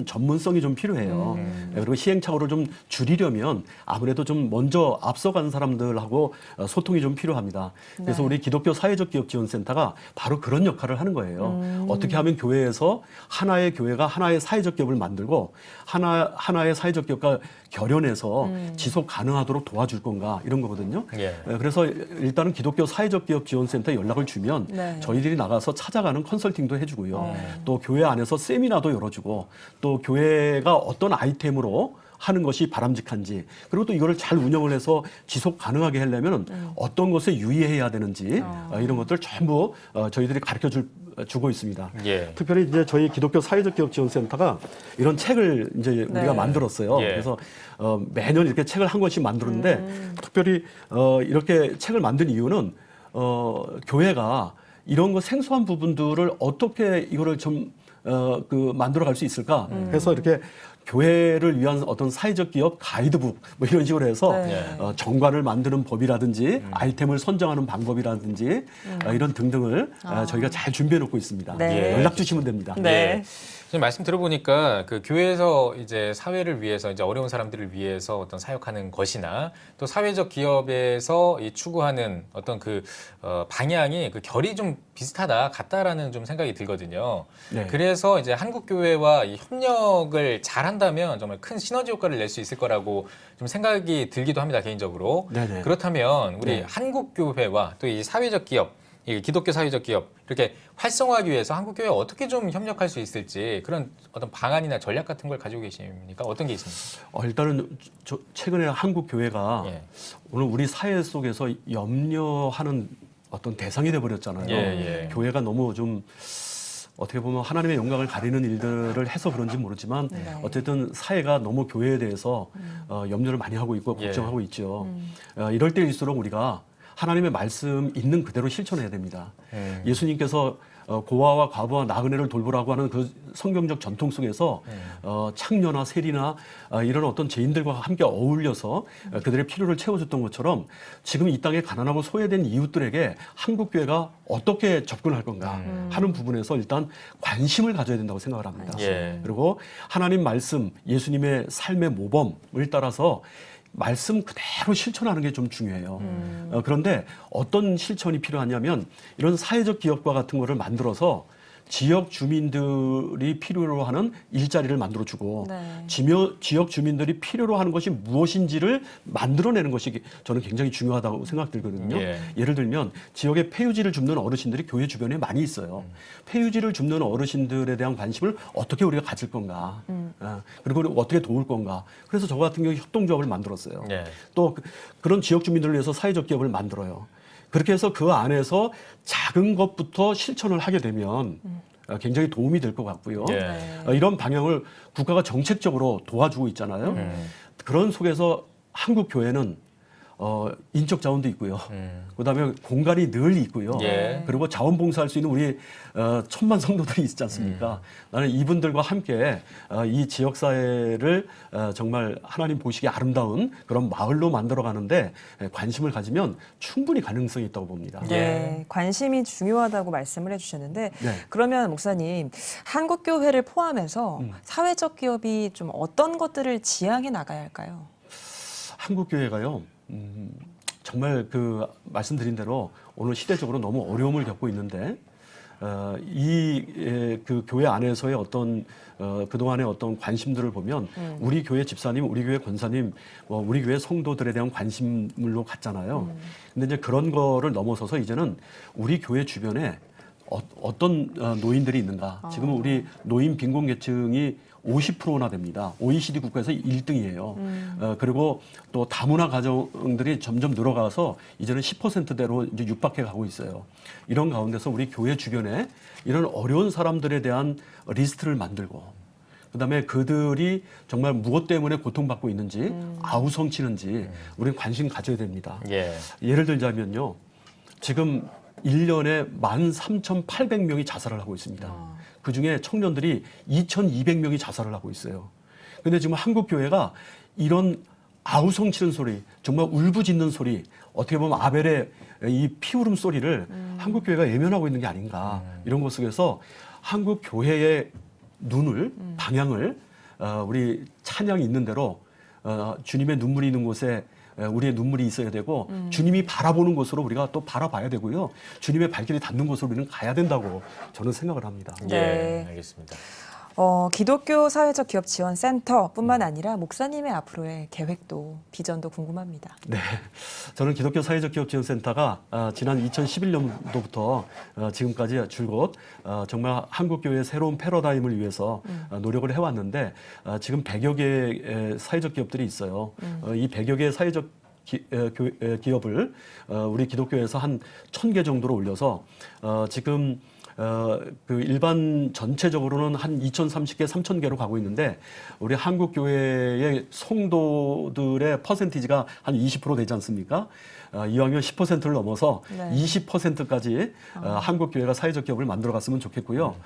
전문성이 좀 필요해요. 그리고 시행착오를 좀 줄이려면 아무래도 좀 먼저 앞서간 사람들하고 소통이 좀 필요합니다. 그래서 우리 기독교 사회적 기업 지원센터가 바로 그런 역할을 하는 거예요. 어떻게 하면 교회에서 하나의 교회가 하나의 사회적 기업을 만들고 하나의 사회적 기업과 결연해서 지속 가능하도록 도와줄 건가 이런 거거든요. 그래서 일단은 기독교 사회적 기업 지원센터에 연락을 주면 저희들이 나가서 찾아가는 컨설팅도 해주고요. 또 교회 안에서 세미나도 열어주고 또 교회가 어떤 아이템으로 하는 것이 바람직한지 그리고 또 이거를 잘 운영을 해서 지속 가능하게 하려면 어떤 것에 유의해야 되는지 이런 것들 전부 저희들이 가르쳐 주고 있습니다. 특별히 이제 저희 기독교 사회적 기업 지원센터가 이런 책을 이제 우리가 만들었어요. 그래서 매년 이렇게 책을 한 권씩 만들었는데 특별히 이렇게 책을 만든 이유는 교회가 이런 거 생소한 부분들을 어떻게 이거를 좀 만들어 갈 수 있을까 해서 이렇게 교회를 위한 어떤 사회적 기업 가이드북 뭐 이런 식으로 해서 정관을 만드는 법이라든지 아이템을 선정하는 방법이라든지 이런 등등을 저희가 잘 준비해 놓고 있습니다. 연락 주시면 됩니다. 지금 말씀 들어보니까 그 교회에서 이제 사회를 위해서 이제 어려운 사람들을 위해서 어떤 사역하는 것이나 또 사회적 기업에서 이 추구하는 어떤 그 방향이 그 결이 좀 비슷하다 같다라는 좀 생각이 들거든요. 그래서 이제 한국 교회와 이 협력을 잘한다면 정말 큰 시너지 효과를 낼 수 있을 거라고 좀 생각이 들기도 합니다 개인적으로. 그렇다면 우리 한국 교회와 또 이 사회적 기업 이 기독교 사회적 기업 이렇게 활성화하기 위해서 한국교회가 어떻게 좀 협력할 수 있을지 그런 어떤 방안이나 전략 같은 걸 가지고 계십니까? 어떤 게 있습니까? 일단은 최근에 한국교회가 오늘 우리 사회 속에서 염려하는 어떤 대상이 돼버렸잖아요. 교회가 너무 좀 어떻게 보면 하나님의 영광을 가리는 일들을 해서 그런지 모르지만 어쨌든 사회가 너무 교회에 대해서 염려를 많이 하고 있고 걱정하고 있죠. 이럴 때일수록 우리가 하나님의 말씀 있는 그대로 실천해야 됩니다. 예수님께서 고아와 과부와 나그네를 돌보라고 하는 그 성경적 전통 속에서 창녀나 세리나 이런 어떤 죄인들과 함께 어울려서 그들의 필요를 채워줬던 것처럼 지금 이 땅에 가난하고 소외된 이웃들에게 한국교회가 어떻게 접근할 건가 하는 부분에서 일단 관심을 가져야 된다고 생각을 합니다. 그리고 하나님 말씀, 예수님의 삶의 모범을 따라서 말씀 그대로 실천하는 게 좀 중요해요. 그런데 어떤 실천이 필요하냐면 이런 사회적 기업과 같은 거를 만들어서 지역 주민들이 필요로 하는 일자리를 만들어주고 지역 주민들이 필요로 하는 것이 무엇인지를 만들어내는 것이 저는 굉장히 중요하다고 생각들거든요. 예를 들면 지역에 폐유지를 줍는 어르신들이 교회 주변에 많이 있어요. 폐유지를 줍는 어르신들에 대한 관심을 어떻게 우리가 가질 건가, 그리고 어떻게 도울 건가. 그래서 저 같은 경우 협동조합을 만들었어요. 또 그런 지역 주민들을 위해서 사회적 기업을 만들어요. 그렇게 해서 그 안에서 작은 것부터 실천을 하게 되면 굉장히 도움이 될 것 같고요. 이런 방향을 국가가 정책적으로 도와주고 있잖아요. 그런 속에서 한국 교회는 인적 자원도 있고요. 그다음에 공간이 늘 있고요. 그리고 자원봉사할 수 있는 우리 천만 성도들이 있지 않습니까? 나는 이분들과 함께 이 지역사회를 정말 하나님 보시기에 아름다운 그런 마을로 만들어가는데 관심을 가지면 충분히 가능성이 있다고 봅니다. 네, 관심이 중요하다고 말씀을 해주셨는데 그러면 목사님, 한국교회를 포함해서 사회적 기업이 좀 어떤 것들을 지향해 나가야 할까요? 한국교회가요. 정말 그 말씀드린 대로 오늘 시대적으로 너무 어려움을 겪고 있는데 그 교회 안에서의 어떤 그동안의 어떤 관심들을 보면 우리 교회 집사님, 우리 교회 권사님, 우리 교회 성도들에 대한 관심으로 갔잖아요. 근데 이제 그런 거를 넘어서서 이제는 우리 교회 주변에 어떤 노인들이 있는가. 지금 우리 노인 빈곤 계층이 50%나 됩니다. OECD 국가에서 1등이에요. 그리고 또 다문화 가정들이 점점 늘어가서 이제는 10%대로 이제 육박해 가고 있어요. 이런 가운데서 우리 교회 주변에 이런 어려운 사람들에 대한 리스트를 만들고, 그다음에 그들이 정말 무엇 때문에 고통받고 있는지, 아우성치는지 우리는 관심 가져야 됩니다. 예를 들자면요. 지금 1년에 13,800명이 자살을 하고 있습니다. 그중에 청년들이 2,200명이 자살을 하고 있어요. 근데 지금 한국교회가 이런 아우성치는 소리, 정말 울부짖는 소리, 어떻게 보면 아벨의 이 피울음 소리를 한국교회가 외면하고 있는 게 아닌가. 이런 것 속에서 한국교회의 눈을, 방향을 우리 찬양이 있는 대로 주님의 눈물이 있는 곳에 우리의 눈물이 있어야 되고 주님이 바라보는 곳으로 우리가 또 바라봐야 되고요. 주님의 발길이 닿는 곳으로 우리는 가야 된다고 저는 생각을 합니다. 네, 알겠습니다. 기독교 사회적 기업 지원 센터뿐만 아니라 목사님의 앞으로의 계획도 비전도 궁금합니다. 네, 저는 기독교 사회적 기업 지원 센터가 지난 2011년도부터 지금까지 줄곧 정말 한국교회의 새로운 패러다임을 위해서 노력을 해왔는데 지금 100여 개의 사회적 기업들이 있어요. 이 100여 개의 사회적 기업을 우리 기독교에서 한 1,000개 정도로 올려서 지금 그 일반 전체적으로는 한 2,030개, 3,000개로 가고 있는데 우리 한국교회의 성도들의 퍼센티지가 한 20% 되지 않습니까? 이왕이면 10%를 넘어서 20%까지 한국교회가 사회적 기업을 만들어갔으면 좋겠고요.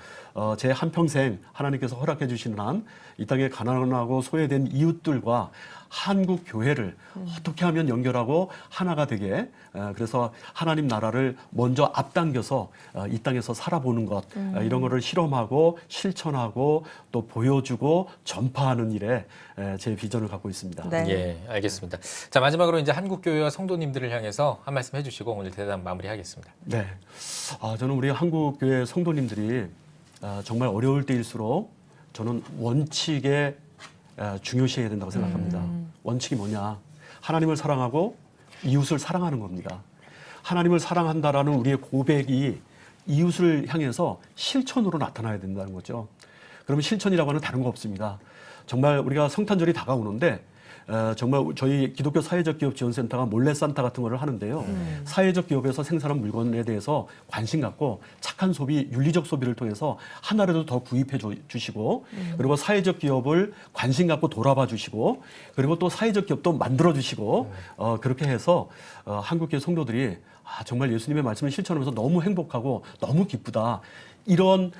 제 한평생 하나님께서 허락해 주시는 한 이 땅에 가난하고 소외된 이웃들과 한국 교회를 어떻게 하면 연결하고 하나가 되게, 그래서 하나님 나라를 먼저 앞당겨서 이 땅에서 살아보는 것, 이런 거를 실험하고 실천하고 또 보여주고 전파하는 일에 제 비전을 갖고 있습니다. 예, 알겠습니다. 자, 마지막으로 이제 한국교회와 성도님들을 향해서 한 말씀 해주시고 오늘 대담 마무리하겠습니다. 네, 저는 우리 한국교회 성도님들이 정말 어려울 때일수록 저는 원칙에 중요시해야 된다고 생각합니다. 원칙이 뭐냐? 하나님을 사랑하고 이웃을 사랑하는 겁니다. 하나님을 사랑한다라는 우리의 고백이 이웃을 향해서 실천으로 나타나야 된다는 거죠. 그러면 실천이라고 하는 다른 거 없습니다. 정말 우리가 성탄절이 다가오는데 정말 저희 기독교 사회적 기업 지원센터가 몰래 산타 같은 거를 하는데요. 사회적 기업에서 생산한 물건에 대해서 관심 갖고 착한 소비, 윤리적 소비를 통해서 하나라도 더 구입해 주시고, 그리고 사회적 기업을 관심 갖고 돌아봐 주시고, 그리고 또 사회적 기업도 만들어 주시고, 그렇게 해서 한국교회 성도들이 정말 예수님의 말씀을 실천하면서 너무 행복하고 너무 기쁘다. 이런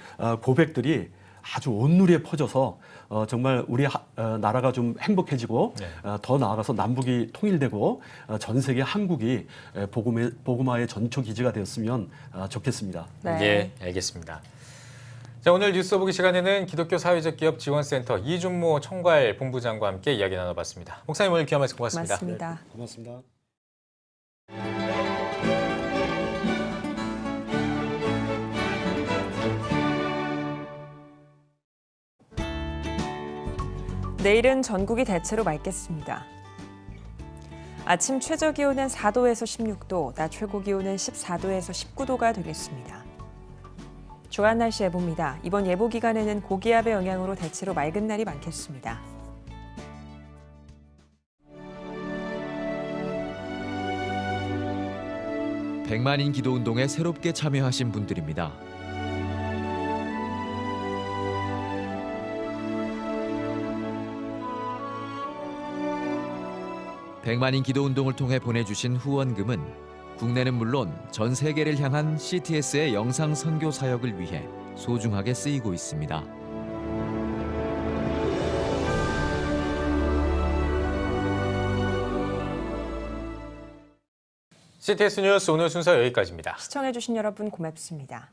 고백들이 아주 온누리에 퍼져서 정말 우리 나라가 좀 행복해지고 더 나아가서 남북이 통일되고 전 세계 한국이 복음화의 전초 기지가 되었으면 좋겠습니다. 네, 알겠습니다. 자, 오늘 뉴스 보기 시간에는 기독교 사회적 기업 지원센터 이준모 총괄 본부장과 함께 이야기 나눠봤습니다. 목사님 오늘 귀한 말씀 고맙습니다. 고맙습니다. 네, 고맙습니다. 내일은 전국이 대체로 맑겠습니다. 아침 최저 기온은 4도에서 16도, 낮 최고 기온은 14도에서 19도가 되겠습니다. 주간 날씨 예보입니다. 이번 예보 기간에는 고기압의 영향으로 대체로 맑은 날이 많겠습니다. 백만인 기도운동에 새롭게 참여하신 분들입니다. 백만인 기도운동을 통해 보내주신 후원금은 국내는 물론 전 세계를 향한 CTS의 영상 선교 사역을 위해 소중하게 쓰이고 있습니다. CTS 뉴스 오늘 순서 여기까지입니다. 시청해주신 여러분 고맙습니다.